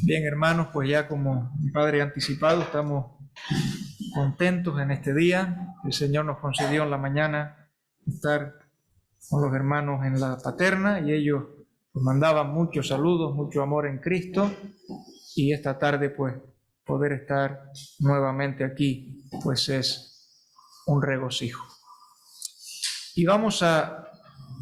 Bien, hermanos, pues ya como mi padre ha anticipado, estamos contentos en este día. El Señor nos concedió en la mañana estar con los hermanos en la paterna y ellos nos mandaban muchos saludos, mucho amor en Cristo, y esta tarde pues poder estar nuevamente aquí pues es un regocijo. Y vamos a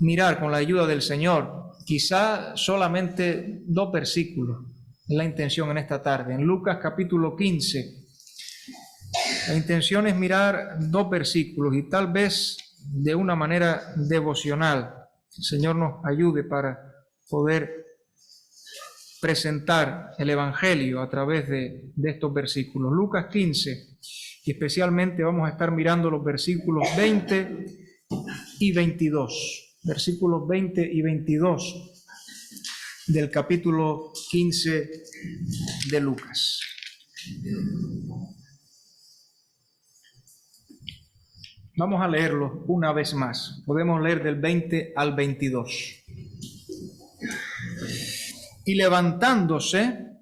mirar con la ayuda del Señor quizá solamente 2 versículos. Es la intención en esta tarde. En Lucas capítulo 15, la intención es mirar 2 versículos y tal vez de una manera devocional el Señor nos ayude para poder presentar el Evangelio a través de estos versículos. Lucas 15, y especialmente vamos a estar mirando los versículos 20 y 22. Versículos 20 y 22 del capítulo 15 de Lucas. Vamos a leerlo una vez más. Podemos leer del 20 al 22. Y levantándose,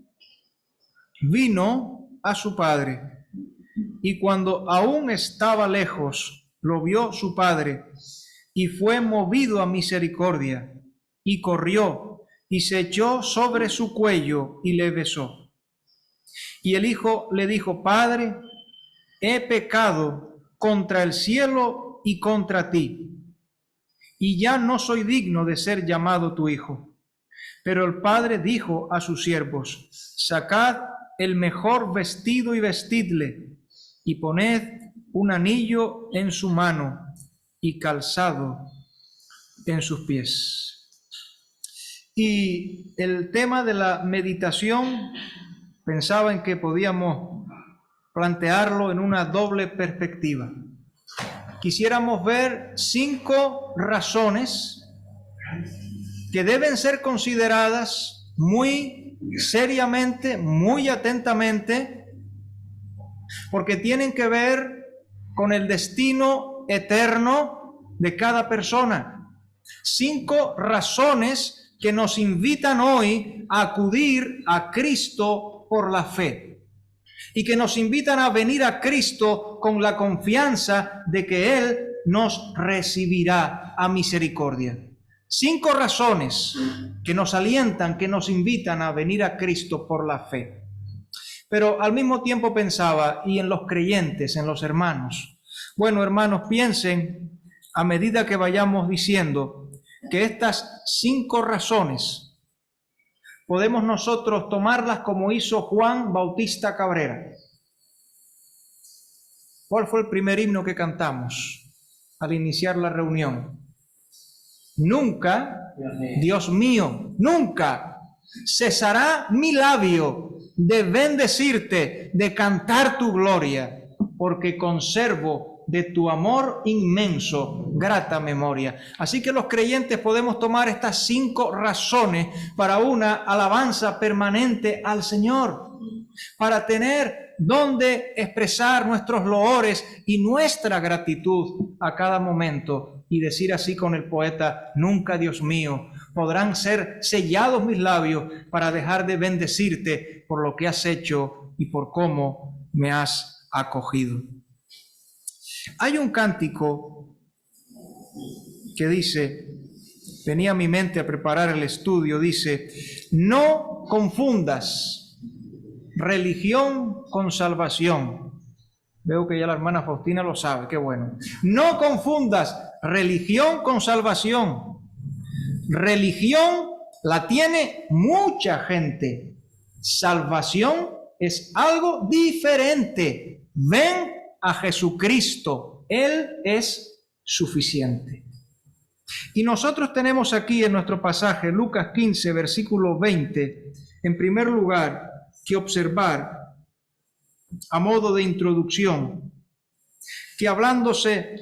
vino a su padre, y cuando aún estaba lejos, lo vio su padre, y fue movido a misericordia, y corrió, y se echó sobre su cuello, y le besó. Y el hijo le dijo: Padre, he pecado contra el cielo y contra ti, y ya no soy digno de ser llamado tu hijo. Pero el padre dijo a sus siervos: Sacad el mejor vestido y vestidle, y poned un anillo en su mano y calzado en sus pies. Y el tema de la meditación, pensaba en que podíamos plantearlo en una doble perspectiva. Quisiéramos ver 5 razones que deben ser consideradas muy seriamente, muy atentamente, porque tienen que ver con el destino eterno de cada persona. 5 razones que nos invitan hoy a acudir a Cristo por la fe y que nos invitan a venir a Cristo con la confianza de que Él nos recibirá a misericordia. 5 razones que nos alientan, que nos invitan a venir a Cristo por la fe. Pero al mismo tiempo pensaba, y en los creyentes, en los hermanos. Bueno, hermanos, piensen a medida que vayamos diciendo que estas 5 razones podemos nosotros tomarlas como hizo Juan Bautista Cabrera. ¿Cuál fue el primer himno que cantamos al iniciar la reunión? Nunca, Dios mío, nunca cesará mi labio de bendecirte, de cantar tu gloria, porque conservo de tu amor inmenso grata memoria. Así que los creyentes podemos tomar estas 5 razones para una alabanza permanente al Señor, para tener donde expresar nuestros loores y nuestra gratitud a cada momento, y decir así con el poeta: nunca, Dios mío, podrán ser sellados mis labios para dejar de bendecirte por lo que has hecho y por cómo me has acogido. Hay un cántico que dice, venía a mi mente a preparar el estudio, dice: no confundas religión con salvación. Veo que ya la hermana Faustina lo sabe, qué bueno. No confundas religión con salvación. Religión la tiene mucha gente. Salvación es algo diferente. Ven a Jesucristo, Él es suficiente. Y nosotros tenemos aquí en nuestro pasaje, Lucas 15, versículo 20, en primer lugar, que observar, a modo de introducción, que hablándose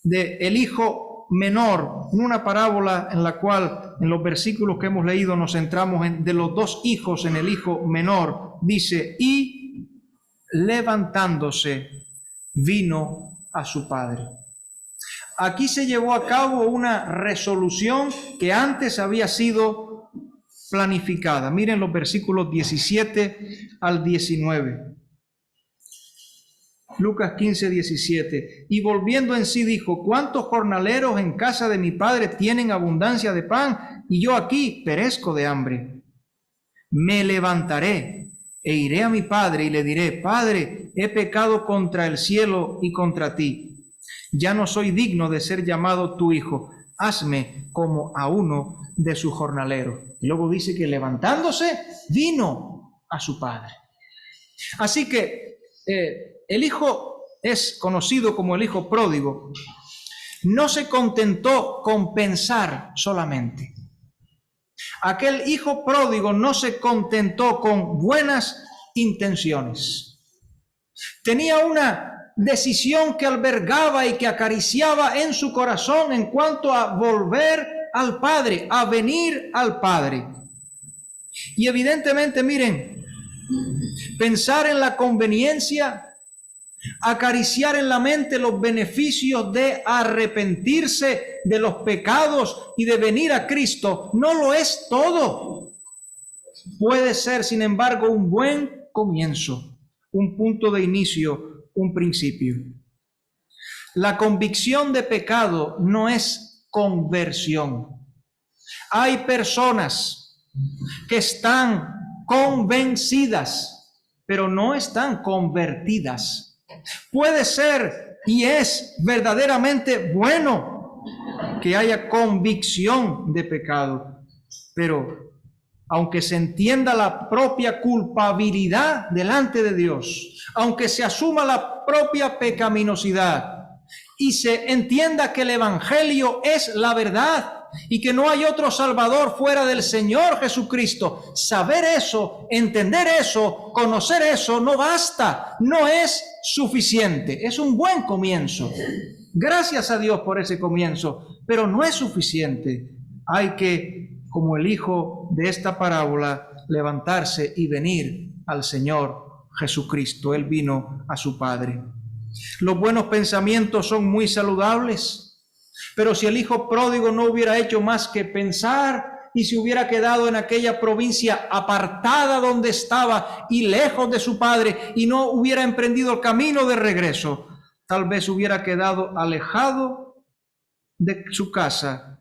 de el hijo menor, en una parábola en la cual en los versículos que hemos leído nos centramos en de los 2 hijos en el hijo menor, dice: y levantándose, vino a su padre. Aquí se llevó a cabo una resolución que antes había sido planificada. Miren los versículos 17 al 19. Lucas 15, 17. Y volviendo en sí dijo: ¿cuántos jornaleros en casa de mi padre tienen abundancia de pan, y yo aquí perezco de hambre? Me levantaré e iré a mi padre y le diré: Padre, he pecado contra el cielo y contra ti. Ya no soy digno de ser llamado tu hijo. Hazme como a uno de sus jornaleros. Y luego dice que levantándose vino a su padre. Así que el hijo es conocido como el hijo pródigo. No se contentó con pensar solamente. Aquel hijo pródigo no se contentó con buenas intenciones. Tenía una decisión que albergaba y que acariciaba en su corazón en cuanto a volver al Padre, a venir al Padre. Y evidentemente, miren, pensar en la conveniencia, acariciar en la mente los beneficios de arrepentirse de los pecados y de venir a Cristo, no lo es todo. Puede ser, sin embargo, un buen comienzo, un punto de inicio, un principio. La convicción de pecado no es conversión. Hay personas que están convencidas, pero no están convertidas. Puede ser y es verdaderamente bueno que haya convicción de pecado, pero aunque se entienda la propia culpabilidad delante de Dios, aunque se asuma la propia pecaminosidad y se entienda que el Evangelio es la verdad y que no hay otro Salvador fuera del Señor Jesucristo, saber eso, entender eso, conocer eso no basta, no es suficiente. Es un buen comienzo. Gracias a Dios por ese comienzo, pero no es suficiente. Hay que, como el hijo de esta parábola, levantarse y venir al Señor Jesucristo. Él vino a su Padre. Los buenos pensamientos son muy saludables, pero si el hijo pródigo no hubiera hecho más que pensar y se hubiera quedado en aquella provincia apartada donde estaba y lejos de su padre y no hubiera emprendido el camino de regreso, tal vez hubiera quedado alejado de su casa,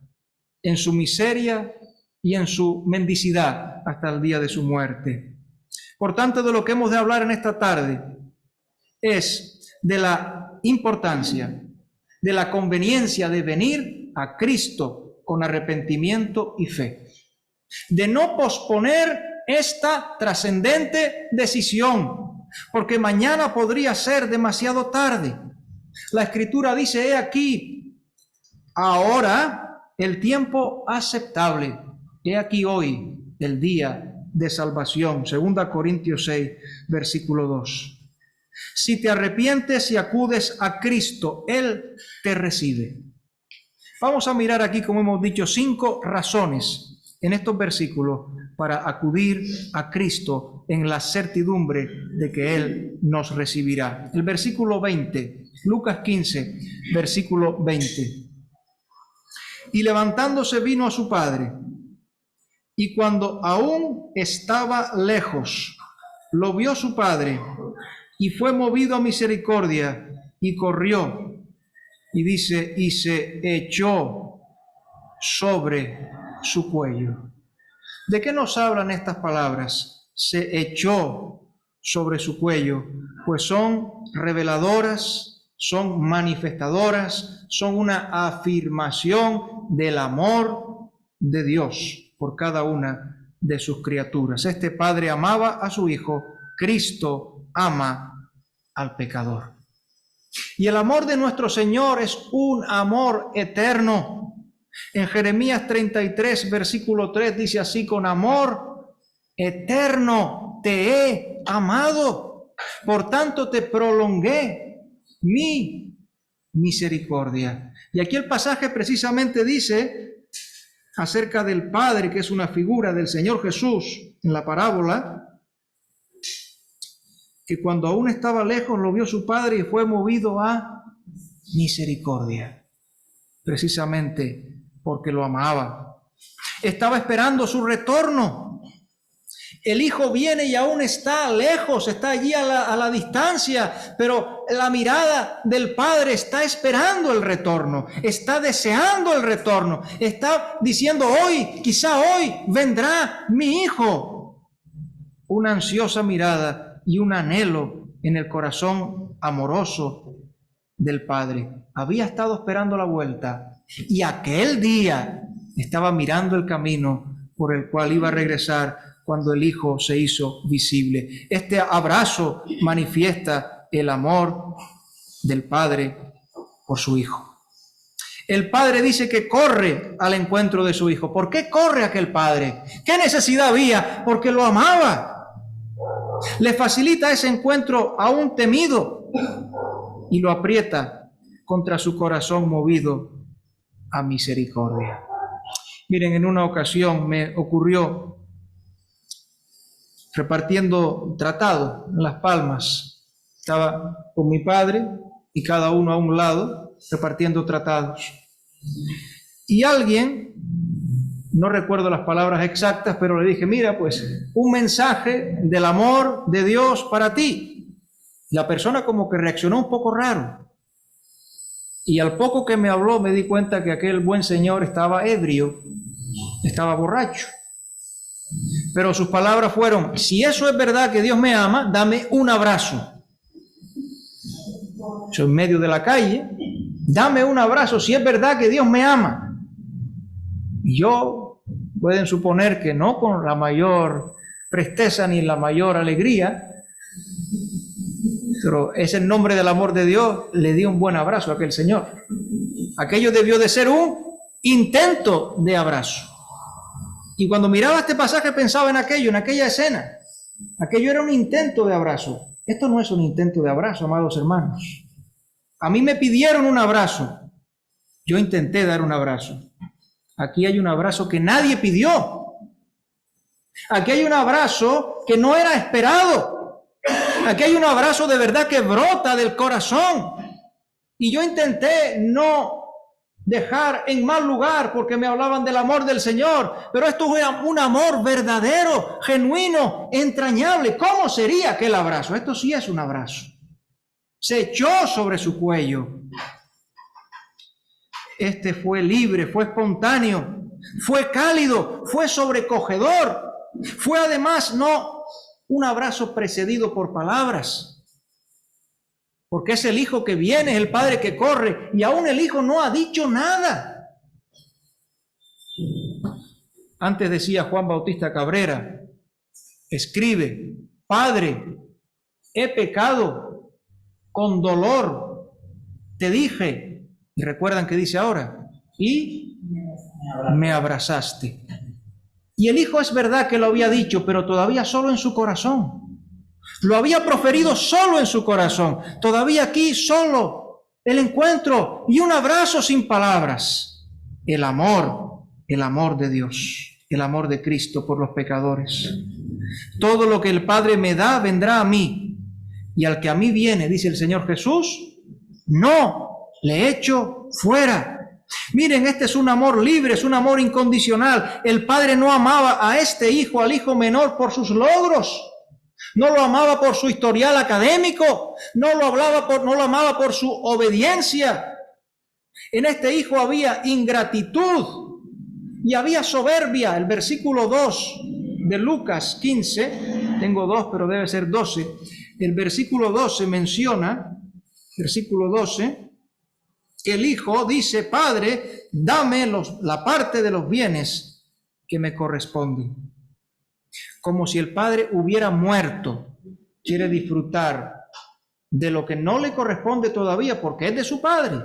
en su miseria y en su mendicidad hasta el día de su muerte. Por tanto, de lo que hemos de hablar en esta tarde es de la importancia, de la conveniencia de venir a Cristo con arrepentimiento y fe, de no posponer esta trascendente decisión, porque mañana podría ser demasiado tarde. La Escritura dice: he aquí, ahora el tiempo aceptable, he aquí hoy el día de salvación. 2 Corintios 6, versículo 2. Si te arrepientes y acudes a Cristo, Él te recibe. Vamos a mirar aquí, como hemos dicho, 5 razones en estos versículos para acudir a Cristo en la certidumbre de que Él nos recibirá. El versículo 20, Lucas 15, versículo 20. Y levantándose vino a su padre, y cuando aún estaba lejos, lo vio su padre, y fue movido a misericordia, y corrió, y dice, y se echó sobre su cuello. ¿De qué nos hablan estas palabras? Se echó sobre su cuello, pues son reveladoras, son manifestadoras, son una afirmación del amor de Dios por cada una de sus criaturas. Este padre amaba a su hijo, Cristo ama al pecador. Y el amor de nuestro Señor es un amor eterno. En Jeremías 33, versículo 3 dice así: con amor eterno te he amado, por tanto te prolongué mi misericordia. Y aquí el pasaje precisamente dice acerca del Padre, que es una figura del Señor Jesús en la parábola, que cuando aún estaba lejos lo vio su Padre y fue movido a misericordia, precisamente porque lo amaba. Estaba esperando su retorno. El Hijo viene y aún está lejos, está allí a la distancia, pero la mirada del Padre está esperando el retorno, está deseando el retorno, está diciendo hoy, quizá hoy vendrá mi Hijo. Una ansiosa mirada y un anhelo en el corazón amoroso del Padre. Había estado esperando la vuelta y aquel día estaba mirando el camino por el cual iba a regresar cuando el Hijo se hizo visible. Este abrazo manifiesta el amor del Padre por su Hijo. El Padre dice que corre al encuentro de su Hijo. ¿Por qué corre aquel Padre? ¿Qué necesidad había? Porque lo amaba. Le facilita ese encuentro aún temido y lo aprieta contra su corazón movido a misericordia. Miren, en una ocasión me ocurrió repartiendo tratados en Las Palmas. Estaba con mi padre y cada uno a un lado repartiendo tratados. Y alguien, no recuerdo las palabras exactas, pero le dije, mira, pues un mensaje del amor de Dios para ti. La persona como que reaccionó un poco raro. Y al poco que me habló me di cuenta que aquel buen señor estaba ebrio, estaba borracho. Pero sus palabras fueron, si eso es verdad que Dios me ama, dame un abrazo. Yo en medio de la calle, dame un abrazo si es verdad que Dios me ama. Y yo, pueden suponer que no con la mayor presteza ni la mayor alegría, pero es en nombre del amor de Dios, le di un buen abrazo a aquel señor. Aquello debió de ser un intento de abrazo. Y cuando miraba este pasaje pensaba en aquello, en aquella escena. Aquello era un intento de abrazo. Esto no es un intento de abrazo, amados hermanos. A mí me pidieron un abrazo. Yo intenté dar un abrazo. Aquí hay un abrazo que nadie pidió. Aquí hay un abrazo que no era esperado. Aquí hay un abrazo de verdad que brota del corazón. Y yo intenté no dejar en mal lugar porque me hablaban del amor del Señor, pero esto fue un amor verdadero, genuino, entrañable. ¿Cómo sería aquel abrazo? Esto sí es un abrazo. Se echó sobre su cuello. Este fue libre, fue espontáneo, fue cálido, fue sobrecogedor. Fue además no un abrazo precedido por palabras. Porque es el Hijo que viene, es el Padre que corre, y aún el Hijo no ha dicho nada. Antes decía Juan Bautista Cabrera, escribe, Padre, he pecado, con dolor te dije, y recuerdan que dice ahora, y me abrazaste. Y el Hijo es verdad que lo había dicho, pero todavía solo en su corazón. Lo había proferido solo en su corazón. Todavía aquí solo el encuentro y un abrazo sin palabras. El amor de Dios, el amor de Cristo por los pecadores. Todo lo que el Padre me da vendrá a mí. Y al que a mí viene, dice el Señor Jesús, no le echo fuera. Miren, este es un amor libre, es un amor incondicional. El Padre no amaba a este hijo, al hijo menor, por sus logros. No lo amaba por su historial académico, no lo amaba por su obediencia. En este hijo había ingratitud y había soberbia. El versículo 2 de Lucas 15, tengo 2, pero debe ser 12. El versículo 12 menciona, versículo 12, que el hijo dice, Padre, dame la parte de los bienes que me corresponden. Como si el padre hubiera muerto, quiere disfrutar de lo que no le corresponde todavía porque es de su padre.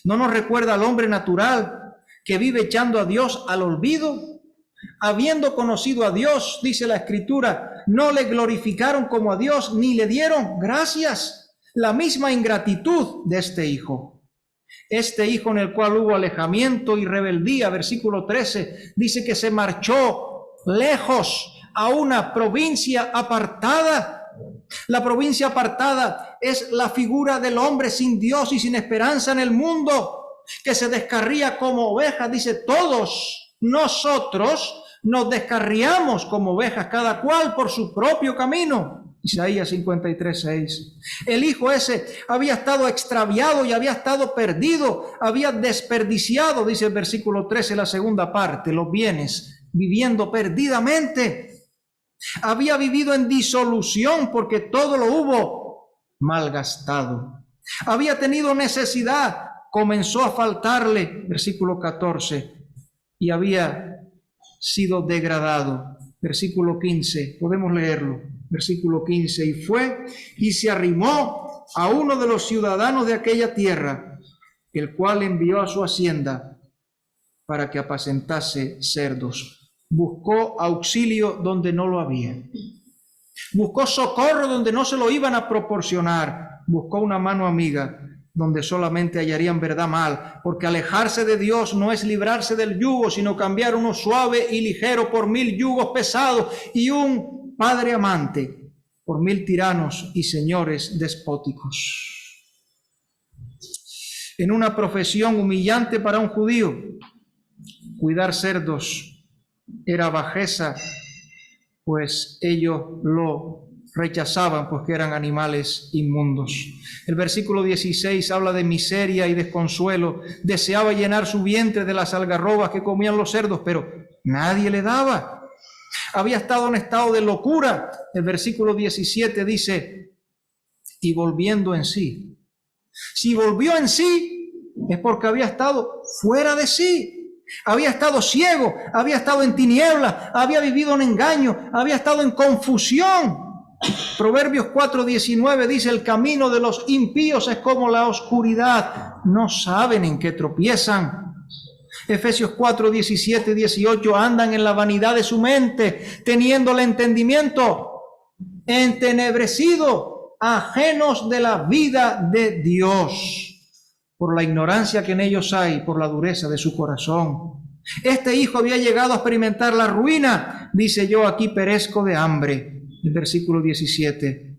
¿No nos recuerda al hombre natural que vive echando a Dios al olvido? Habiendo conocido a Dios, dice la Escritura, no le glorificaron como a Dios ni le dieron gracias. La misma ingratitud de este hijo. Este hijo en el cual hubo alejamiento y rebeldía, versículo 13, dice que se marchó lejos a una provincia apartada. La provincia apartada es la figura del hombre sin Dios y sin esperanza en el mundo. que se descarría como ovejas, dice, todos nosotros nos descarriamos como ovejas, cada cual por su propio camino. Isaías 53:6. El hijo ese había estado extraviado y había estado perdido, había desperdiciado, dice el versículo 13, la segunda parte, los bienes, viviendo perdidamente. Había vivido en disolución porque todo lo hubo malgastado. Había tenido necesidad, comenzó a faltarle, versículo 14, y había sido degradado. Versículo 15, podemos leerlo. Versículo 15, y fue y se arrimó a uno de los ciudadanos de aquella tierra, el cual envió a su hacienda para que apacentase cerdos. Buscó auxilio donde no lo había. Buscó socorro donde no se lo iban a proporcionar. Buscó una mano amiga donde solamente hallarían verdad mal, porque alejarse de Dios no es librarse del yugo, sino cambiar uno suave y ligero por 1000 yugos pesados y un padre amante por 1000 tiranos y señores despóticos. En una profesión humillante para un judío, cuidar cerdos era bajeza, pues ellos lo rechazaban, pues que eran animales inmundos. El versículo 16 habla de miseria y desconsuelo. Deseaba llenar su vientre de las algarrobas que comían los cerdos, pero nadie le daba. Había estado en estado de locura. El versículo 17 dice, y volviendo en sí. Si volvió en sí, es porque había estado fuera de sí. Había estado ciego, había estado en tinieblas, había vivido en engaño, había estado en confusión. Proverbios 4:19 dice, el camino de los impíos es como la oscuridad, no saben en qué tropiezan. Efesios 4:17 y 18, andan en la vanidad de su mente, teniendo el entendimiento entenebrecido, ajenos de la vida de Dios, por la ignorancia que en ellos hay, por la dureza de su corazón. Este hijo había llegado a experimentar la ruina, dice, yo aquí perezco de hambre. El versículo 17.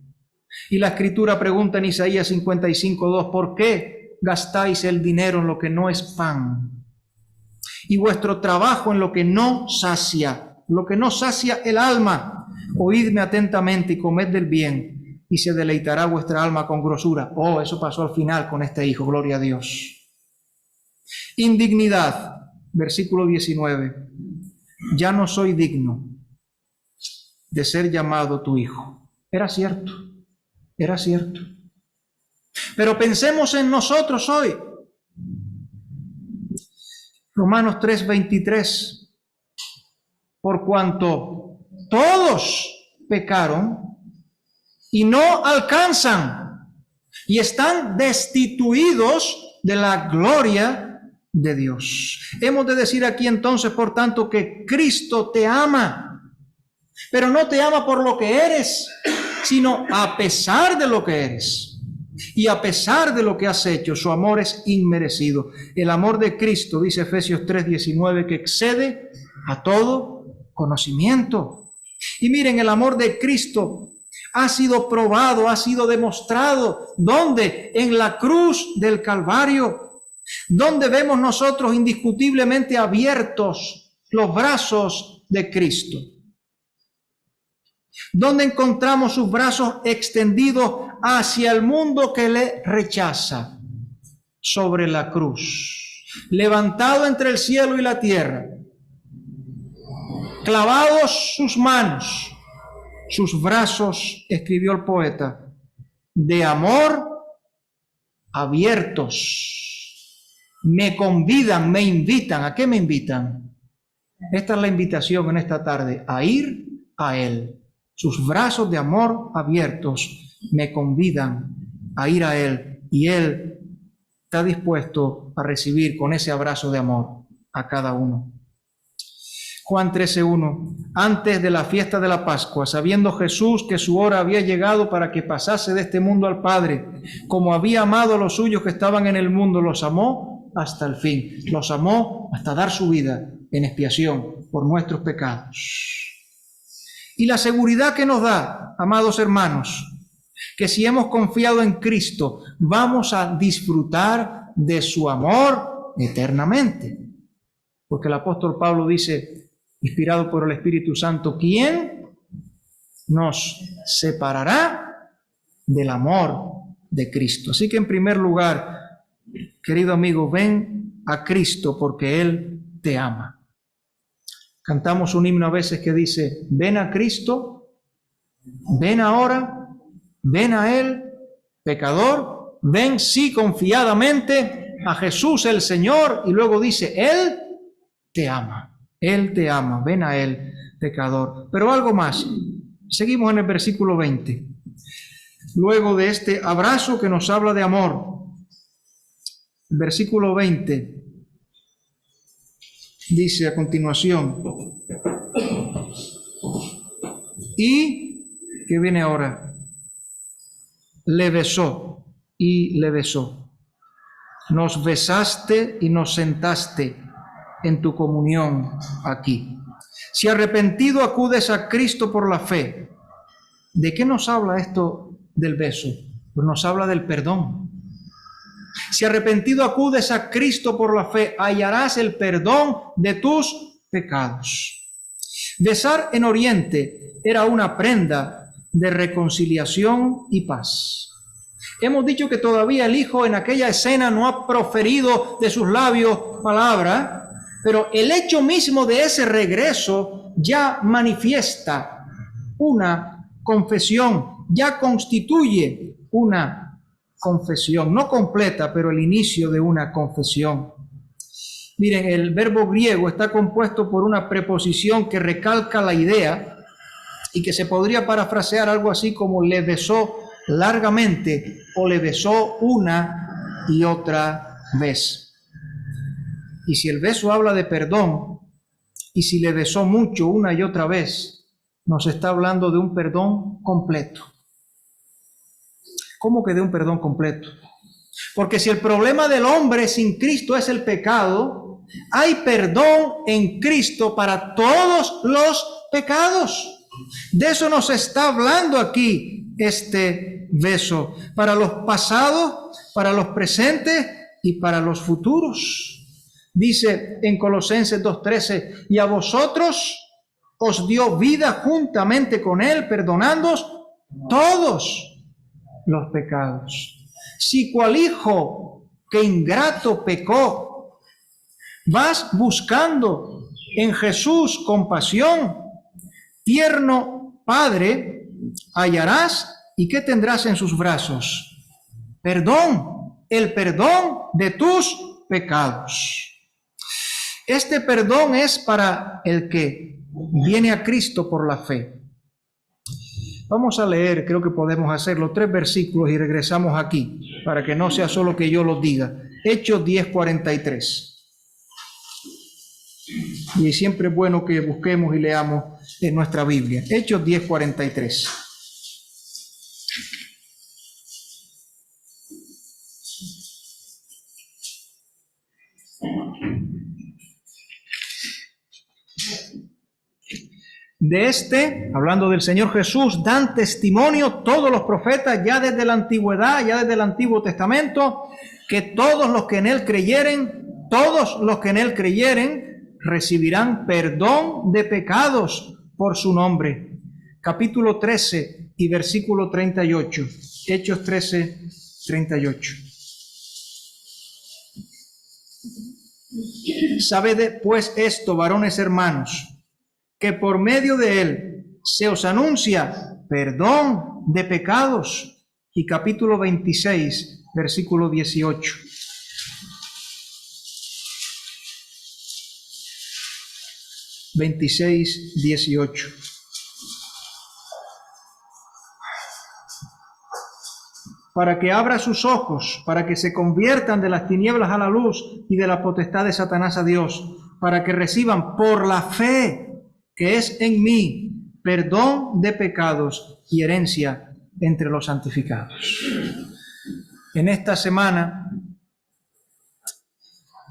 Y la escritura pregunta en Isaías 55:2, ¿por qué gastáis el dinero en lo que no es pan? Y vuestro trabajo en lo que no sacia el alma. Oídme atentamente y comed del bien, y se deleitará vuestra alma con grosura. Oh, eso pasó al final con este hijo, gloria a Dios. Indignidad, versículo 19. Ya no soy digno de ser llamado tu hijo. Era cierto. Pero pensemos en nosotros hoy. Romanos 3:23. Por cuanto todos pecaron y no alcanzan y están destituidos de la gloria de Dios. Hemos de decir aquí entonces, por tanto, que Cristo te ama. Pero no te ama por lo que eres, sino a pesar de lo que eres. Y a pesar de lo que has hecho, su amor es inmerecido. El amor de Cristo, dice Efesios 3:19, que excede a todo conocimiento. Y miren, el amor de Cristo ha sido probado, ha sido demostrado. ¿Dónde? En la cruz del Calvario, donde vemos nosotros indiscutiblemente abiertos los brazos de Cristo. Donde encontramos sus brazos extendidos hacia el mundo que le rechaza, sobre la cruz, levantado entre el cielo y la tierra, clavados sus manos, sus brazos, escribió el poeta, de amor abiertos, me convidan, me invitan. ¿A qué me invitan? Esta es la invitación en esta tarde, a ir a Él. Sus brazos de amor abiertos me convidan a ir a Él, y Él está dispuesto a recibir con ese abrazo de amor a cada uno. Juan 13:1. Antes de la fiesta de la Pascua, sabiendo Jesús que su hora había llegado para que pasase de este mundo al Padre, como había amado a los suyos que estaban en el mundo, los amó hasta el fin. Los amó hasta dar su vida en expiación por nuestros pecados. Y la seguridad que nos da, amados hermanos, que si hemos confiado en Cristo, vamos a disfrutar de su amor eternamente. Porque el apóstol Pablo dice, inspirado por el Espíritu Santo, ¿quién nos separará del amor de Cristo? Así que en primer lugar, querido amigo, ven a Cristo porque Él te ama. Cantamos un himno a veces que dice, ven a Cristo, ven ahora, ven a Él, pecador, ven sí confiadamente a Jesús el Señor, y luego dice, Él te ama, ven a Él, pecador. Pero algo más, seguimos en el versículo 20. Luego de este abrazo que nos habla de amor, versículo 20 dice a continuación, y, ¿qué viene ahora? Le besó y le besó. Nos besaste y nos sentaste en tu comunión aquí. Si arrepentido acudes a Cristo por la fe, ¿de qué nos habla esto del beso? Pues nos habla del perdón. Si arrepentido acudes a Cristo por la fe, hallarás el perdón de tus pecados. Besar en Oriente era una prenda de reconciliación y paz. Hemos dicho que todavía el Hijo en aquella escena no ha proferido de sus labios palabra, pero el hecho mismo de ese regreso ya manifiesta una confesión, ya constituye una confesión, no completa, pero el inicio de una confesión. Miren, el verbo griego está compuesto por una preposición que recalca la idea y que se podría parafrasear algo así como le besó largamente o le besó una y otra vez. Y si el beso habla de perdón, y si le besó mucho una y otra vez, nos está hablando de un perdón completo. ¿Cómo que de un perdón completo? Porque si el problema del hombre sin Cristo es el pecado, hay perdón en Cristo para todos los pecados. De eso nos está hablando aquí este beso, para los pasados, para los presentes y para los futuros. Dice en Colosenses 2:13, y a vosotros os dio vida juntamente con Él, perdonándoos todos los pecados. Si cual hijo que ingrato pecó, vas buscando en Jesús compasión, tierno Padre, hallarás, ¿y qué tendrás en sus brazos? Perdón, el perdón de tus pecados. Este perdón es para el que viene a Cristo por la fe. Vamos a leer, creo que podemos hacerlo, 3 versículos y regresamos aquí, para que no sea solo que yo lo diga. Hechos 10:43. Y siempre es bueno que busquemos y leamos en nuestra Biblia. Hechos 10:43. De este, hablando del Señor Jesús, dan testimonio todos los profetas ya desde la antigüedad, ya desde el Antiguo Testamento, que todos los que en Él creyeren, recibirán perdón de pecados por su nombre. Capítulo 13 y versículo 38. Hechos 13, 38. Sabed pues esto, varones hermanos, que por medio de Él se os anuncia perdón de pecados. Y capítulo 26, versículo 18. Para que abra sus ojos, para que se conviertan de las tinieblas a la luz y de la potestad de Satanás a Dios, para que reciban por la fe que es en mí perdón de pecados y herencia entre los santificados. En esta semana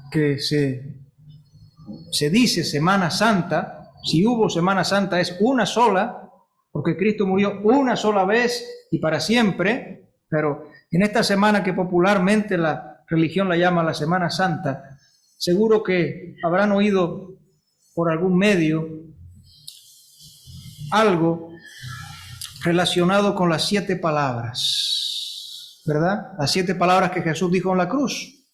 que se dice Semana Santa, si hubo Semana Santa es una sola, porque Cristo murió una sola vez y para siempre, pero en esta semana que popularmente la religión la llama la Semana Santa, Seguro que habrán oído por algún medio algo relacionado con las 7 palabras, ¿verdad? Las 7 palabras que Jesús dijo en la cruz.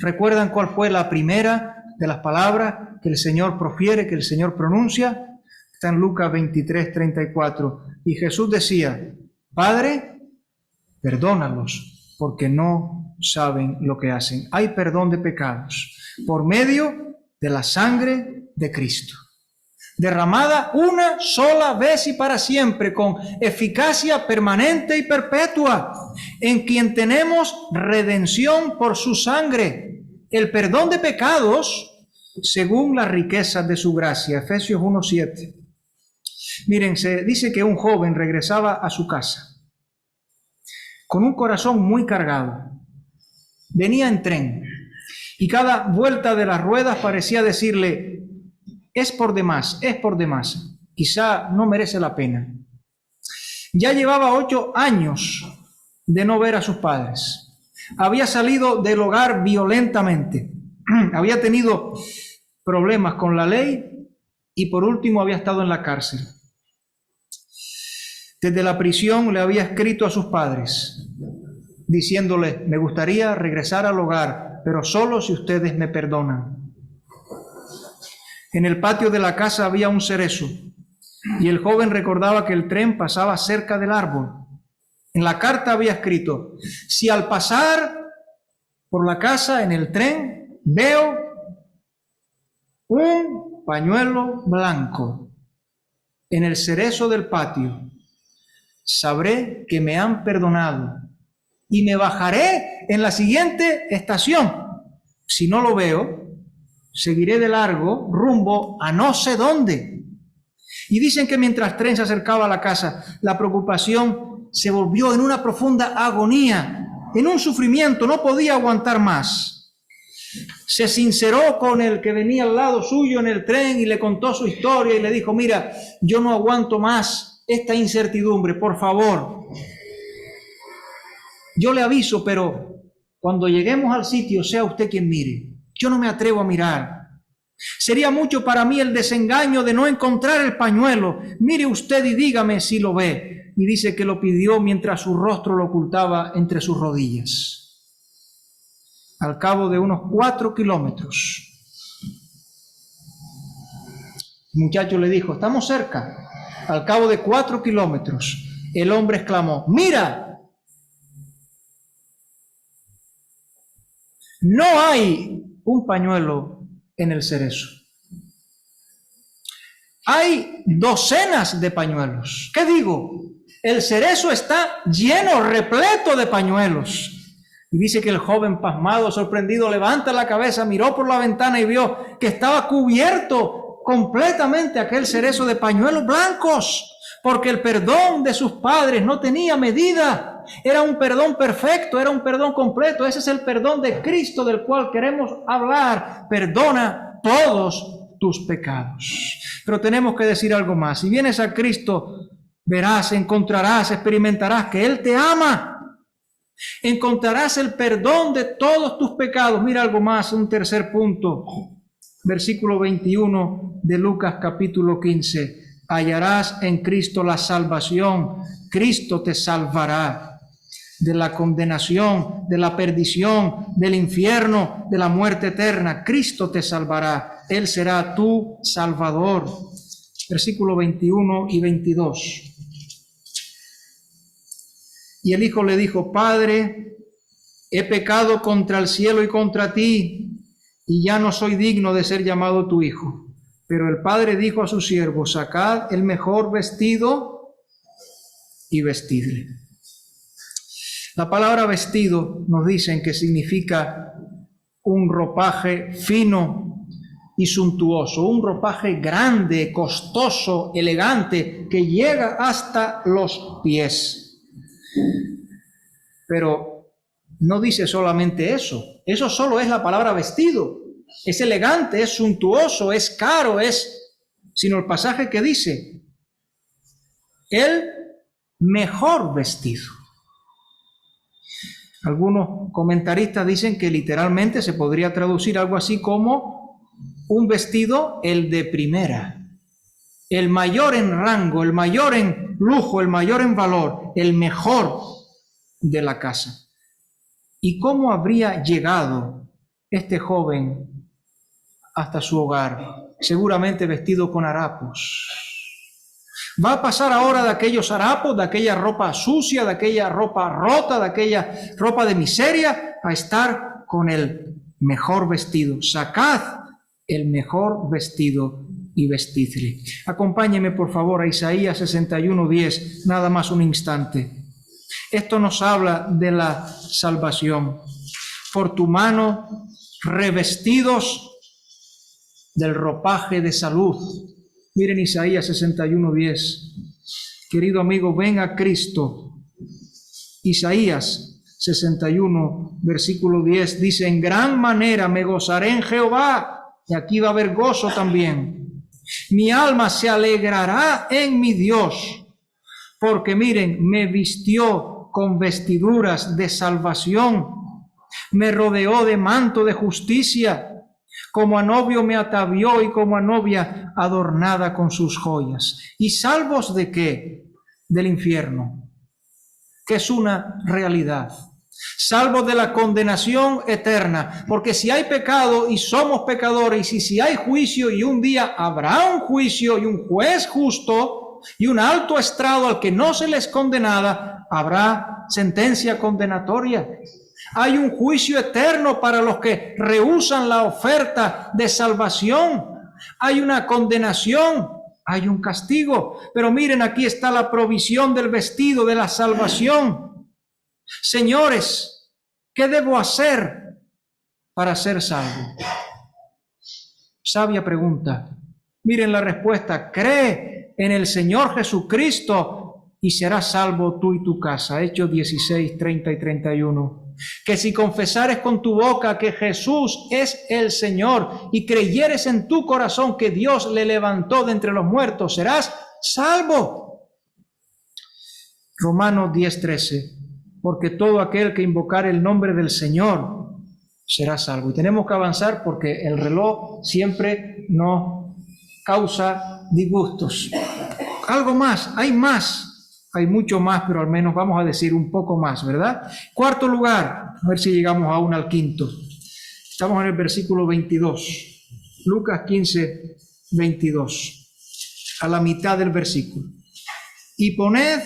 ¿Recuerdan cuál fue la primera de las palabras que el Señor profiere, que el Señor pronuncia? Está en Lucas 23:34. Y Jesús decía: Padre, perdónalos, porque no saben lo que hacen. Hay perdón de pecados por medio de la sangre de Cristo, derramada una sola vez y para siempre, con eficacia permanente y perpetua, en quien tenemos redención por su sangre, el perdón de pecados según las riquezas de su gracia. Efesios 1:7. Miren, se dice que un joven regresaba a su casa con un corazón muy cargado. Venía en tren y cada vuelta de las ruedas parecía decirle: es por demás, quizá no merece la pena. Ya llevaba 8 años de no ver a sus padres. Había salido del hogar violentamente. Había tenido problemas con la ley y por último había estado en la cárcel. Desde la prisión le había escrito a sus padres diciéndole: me gustaría regresar al hogar, pero solo si ustedes me perdonan. En el patio de la casa había un cerezo y el joven recordaba que el tren pasaba cerca del árbol. En la carta había escrito: si al pasar por la casa en el tren veo un pañuelo blanco en el cerezo del patio, sabré que me han perdonado y me bajaré en la siguiente estación. Si no lo veo, seguiré de largo rumbo a no sé dónde. Y dicen que mientras el tren se acercaba a la casa, la preocupación se volvió en una profunda agonía, en un sufrimiento, no podía aguantar más. Se sinceró con el que venía al lado suyo en el tren y le contó su historia y le dijo: mira, yo no aguanto más esta incertidumbre, por favor. Yo le aviso, pero cuando lleguemos al sitio, sea usted quien mire. Yo no me atrevo a mirar. Sería mucho para mí el desengaño de no encontrar el pañuelo. Mire usted y dígame si lo ve. Y dice que lo pidió mientras su rostro lo ocultaba entre sus rodillas. Al cabo de unos 4 kilómetros, el muchacho le dijo: estamos cerca. Al cabo de 4 kilómetros, el hombre exclamó: mira, no hay un pañuelo en el cerezo. Hay docenas de pañuelos. ¿Qué digo? El cerezo está lleno, repleto de pañuelos. Y dice que el joven, pasmado, sorprendido, levanta la cabeza, miró por la ventana y vio que estaba cubierto completamente aquel cerezo de pañuelos blancos, porque el perdón de sus padres no tenía medida. Era un perdón perfecto, era un perdón completo. Ese es el perdón de Cristo del cual queremos hablar. Perdona todos tus pecados. Pero tenemos que decir algo más. Si vienes a Cristo, verás, encontrarás, experimentarás que Él te ama. Encontrarás el perdón de todos tus pecados. Mira algo más, un tercer punto. Versículo 21 de Lucas capítulo 15. Hallarás en Cristo la salvación. Cristo te salvará de la condenación, de la perdición, del infierno, de la muerte eterna. Cristo te salvará. Él será tu Salvador. Versículo 21 y 22. Y el hijo le dijo: Padre, he pecado contra el cielo y contra ti, y ya no soy digno de ser llamado tu hijo. Pero el padre dijo a sus siervos: sacad el mejor vestido y vestidle. La palabra vestido nos dicen que significa un ropaje fino y suntuoso, un ropaje grande, costoso, elegante, que llega hasta los pies. Pero no dice solamente eso. Eso solo es la palabra vestido. Es elegante, es suntuoso, es caro, sino el pasaje que dice: el mejor vestido. Algunos comentaristas dicen que literalmente se podría traducir algo así como un vestido, el de primera, el mayor en rango, el mayor en lujo, el mayor en valor, el mejor de la casa. ¿Y cómo habría llegado este joven hasta su hogar? Seguramente vestido con harapos. Va a pasar ahora de aquellos harapos, de aquella ropa sucia, de aquella ropa rota, de aquella ropa de miseria, a estar con el mejor vestido. Sacad el mejor vestido y vestidle. Acompáñeme por favor a Isaías 61:10, nada más un instante. Esto nos habla de la salvación. Por tu mano revestidos del ropaje de salud. Miren Isaías 61:10. Querido amigo, ven a Cristo. Isaías 61, versículo 10, dice: en gran manera me gozaré en Jehová. Y aquí va a haber gozo también. Mi alma se alegrará en mi Dios. Porque miren, me vistió con vestiduras de salvación. Me rodeó de manto de justicia. Como a novio me atavió y como a novia adornada con sus joyas. ¿Y salvos de qué? Del infierno, que es una realidad. Salvos de la condenación eterna, porque si hay pecado y somos pecadores, y si hay juicio y un día habrá un juicio y un juez justo y un alto estrado al que no se les condenada, habrá sentencia condenatoria. Hay un juicio eterno para los que rehúsan la oferta de salvación. Hay una condenación, hay un castigo. Pero miren, aquí está la provisión del vestido de la salvación. Señores, ¿qué debo hacer para ser salvo? Sabia pregunta. Miren la respuesta: cree en el Señor Jesucristo y serás salvo tú y tu casa. Hechos 16, 30 y 31. Que si confesares con tu boca que Jesús es el Señor y creyeres en tu corazón que Dios le levantó de entre los muertos, serás salvo. Romanos 10, 13. Porque todo aquel que invocare el nombre del Señor será salvo. Y tenemos que avanzar porque el reloj siempre nos causa disgustos. Algo más, hay mucho más, pero al menos vamos a decir un poco más, ¿verdad? Cuarto lugar, a ver si llegamos aún al quinto. Estamos en el versículo 22, Lucas 15, 22, a la mitad del versículo. Y poned,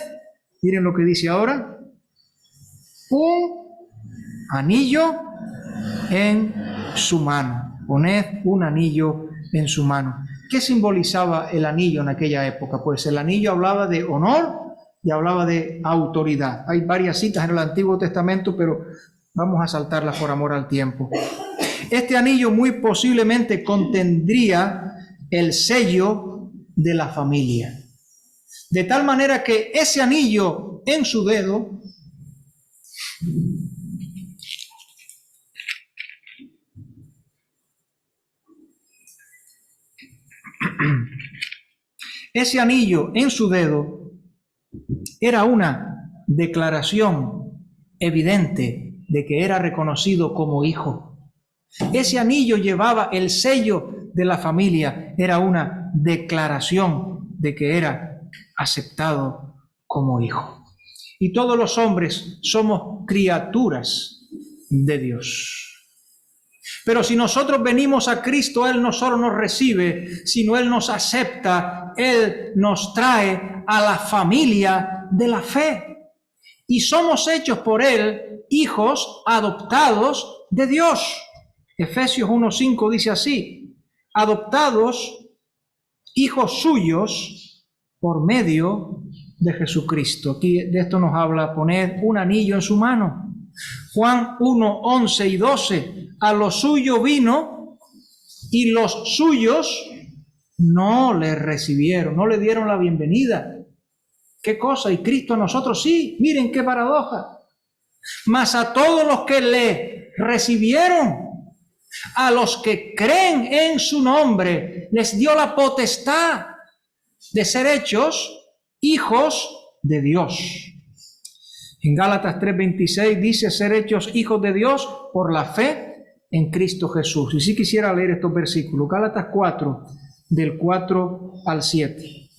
miren lo que dice ahora, un anillo en su mano. Poned un anillo en su mano. ¿Qué simbolizaba el anillo en aquella época? Pues el anillo hablaba de honor y hablaba de autoridad. Hay varias citas en el Antiguo Testamento, pero vamos a saltarlas por amor al tiempo. Este anillo muy posiblemente contendría el sello de la familia. De tal manera que ese anillo en su dedo era una declaración evidente de que era reconocido como hijo. Ese anillo llevaba el sello de la familia, era una declaración de que era aceptado como hijo. Y todos los hombres somos criaturas de Dios. Pero si nosotros venimos a Cristo, Él no solo nos recibe, sino Él nos acepta, Él nos trae a la familia de la fe. Y somos hechos por Él hijos adoptados de Dios. Efesios 1:5 dice así: adoptados, hijos suyos, por medio de Jesucristo. Aquí de esto nos habla: poned un anillo en su mano. Juan 1:11 y 12, a lo suyo vino y los suyos no le recibieron, no le dieron la bienvenida. ¿Qué cosa? Y Cristo a nosotros sí, miren qué paradoja. Mas a todos los que le recibieron, a los que creen en su nombre, les dio la potestad de ser hechos hijos de Dios. En Gálatas 3:26 dice ser hechos hijos de Dios por la fe en Cristo Jesús. Y si quisiera leer estos versículos, Gálatas 4, del 4 al 7.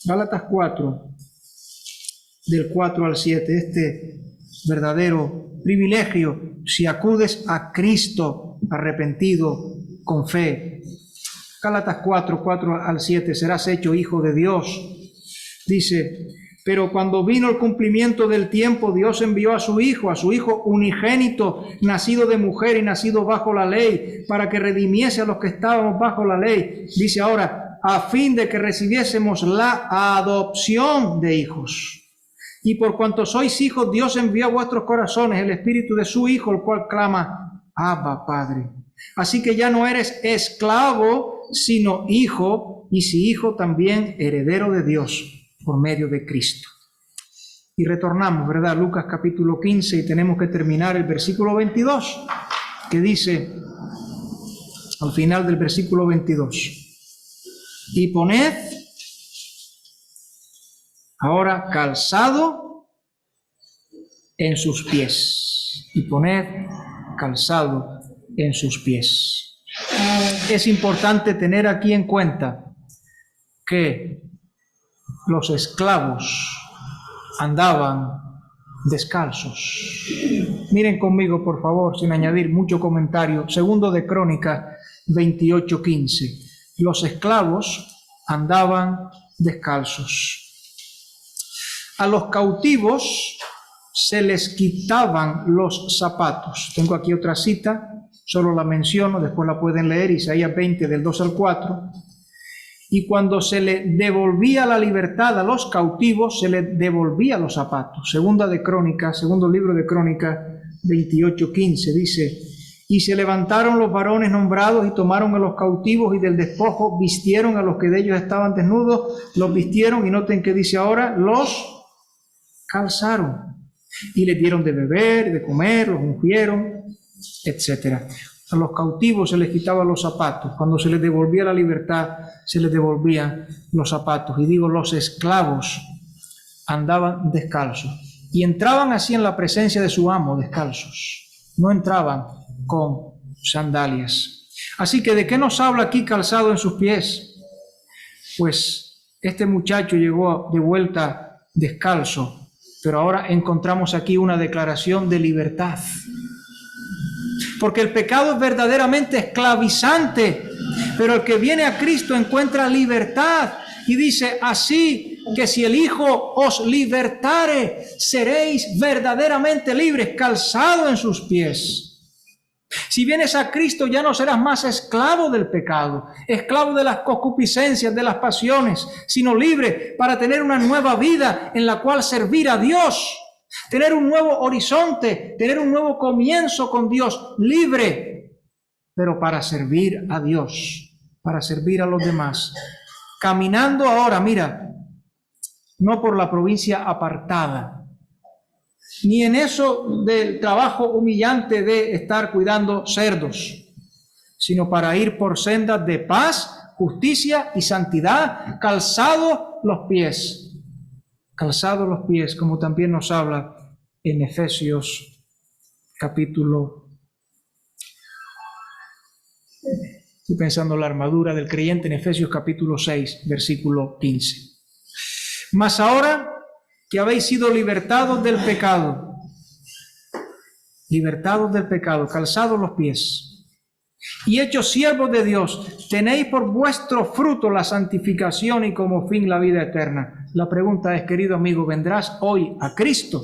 Gálatas 4, del 4 al 7. Este verdadero privilegio, si acudes a Cristo arrepentido con fe. Gálatas 4, 4 al 7, serás hecho hijo de Dios. Dice, pero cuando vino el cumplimiento del tiempo, Dios envió a su Hijo unigénito, nacido de mujer y nacido bajo la ley, para que redimiese a los que estábamos bajo la ley. Dice ahora, a fin de que recibiésemos la adopción de hijos. Y por cuanto sois hijos, Dios envió a vuestros corazones el espíritu de su Hijo, el cual clama, Abba, Padre. Así que ya no eres esclavo, sino hijo, y si hijo, también heredero de Dios por medio de Cristo. Y retornamos, ¿verdad? Lucas capítulo 15, y tenemos que terminar el versículo 22, que dice, al final del versículo 22, y poned ahora calzado en sus pies, y poned calzado en sus pies. Es importante tener aquí en cuenta que los esclavos andaban descalzos. Miren conmigo, por favor, sin añadir mucho comentario. Segundo de Crónicas 28:15. Los esclavos andaban descalzos. A los cautivos se les quitaban los zapatos. Tengo aquí otra cita, solo la menciono, después la pueden leer, Isaías 20, del 2 al 4. Y cuando se le devolvía la libertad a los cautivos, se les devolvía los zapatos. Segundo libro de Crónicas 28:15 dice, y se levantaron los varones nombrados y tomaron a los cautivos y del despojo vistieron a los que de ellos estaban desnudos, los vistieron y noten que dice ahora, los calzaron y les dieron de beber, de comer, los ungieron, etc. A los cautivos se les quitaban los zapatos. Cuando se les devolvía la libertad, se les devolvían los zapatos. Y digo, los esclavos andaban descalzos. Y entraban así en la presencia de su amo descalzos. No entraban con sandalias. Así que, ¿de qué nos habla aquí calzado en sus pies? Pues este muchacho llegó de vuelta descalzo, pero ahora encontramos aquí una declaración de libertad. Porque el pecado es verdaderamente esclavizante, pero el que viene a Cristo encuentra libertad. Y dice, así que si el Hijo os libertare, seréis verdaderamente libres, calzado en sus pies. Si vienes a Cristo ya no serás más esclavo del pecado, esclavo de las concupiscencias, de las pasiones, sino libre para tener una nueva vida en la cual servir a Dios. Tener un nuevo horizonte, tener un nuevo comienzo con Dios, libre, pero para servir a Dios, para servir a los demás. Caminando ahora, mira, no por la provincia apartada, ni en eso del trabajo humillante de estar cuidando cerdos, sino para ir por sendas de paz, justicia y santidad, calzados los pies, como también nos habla en Efesios capítulo, estoy pensando en la armadura del creyente en Efesios capítulo 6, versículo 15. Mas ahora que habéis sido libertados del pecado, calzados los pies, y hechos siervos de Dios, tenéis por vuestro fruto la santificación y como fin la vida eterna. La pregunta es, querido amigo, ¿vendrás hoy a Cristo?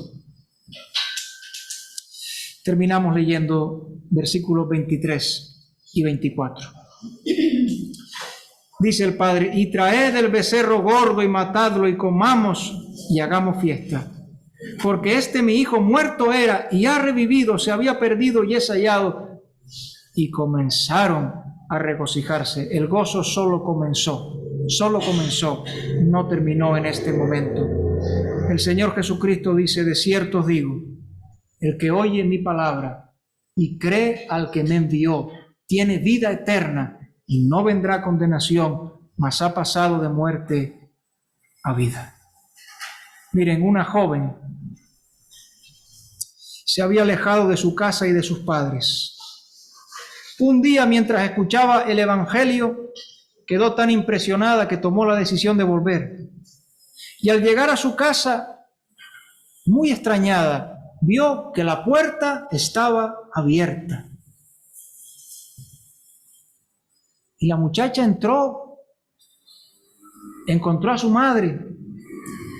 Terminamos leyendo versículos 23 y 24. Dice el Padre, y traed el becerro gordo y matadlo y comamos y hagamos fiesta. Porque este mi hijo muerto era y ha revivido, se había perdido y es hallado. Y comenzaron a regocijarse. El gozo solo comenzó, no terminó en este momento. El Señor Jesucristo dice, de cierto os digo, el que oye mi palabra y cree al que me envió, tiene vida eterna y no vendrá a condenación, mas ha pasado de muerte a vida. Miren, una joven se había alejado de su casa y de sus padres. Un día, mientras escuchaba el Evangelio, quedó tan impresionada que tomó la decisión de volver. Y al llegar a su casa, muy extrañada, vio que la puerta estaba abierta. Y la muchacha entró, encontró a su madre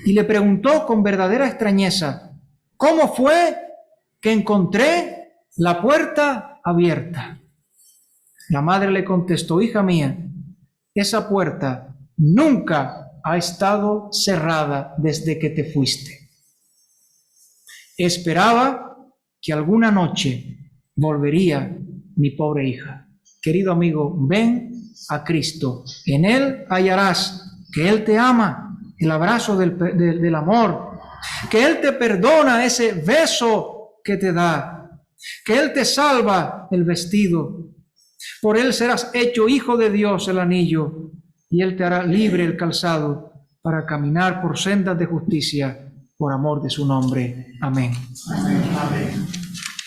y le preguntó con verdadera extrañeza: ¿cómo fue que encontré la puerta abierta? La madre le contestó: hija mía, esa puerta nunca ha estado cerrada desde que te fuiste. Esperaba que alguna noche volvería mi pobre hija. Querido amigo, ven a Cristo. En Él hallarás que Él te ama, el abrazo del amor, que Él te perdona ese beso que te da, que Él te salva el vestido. Por Él serás hecho hijo de Dios el anillo, y Él te hará libre el calzado para caminar por sendas de justicia por amor de su nombre. Amén. Amén. Amén.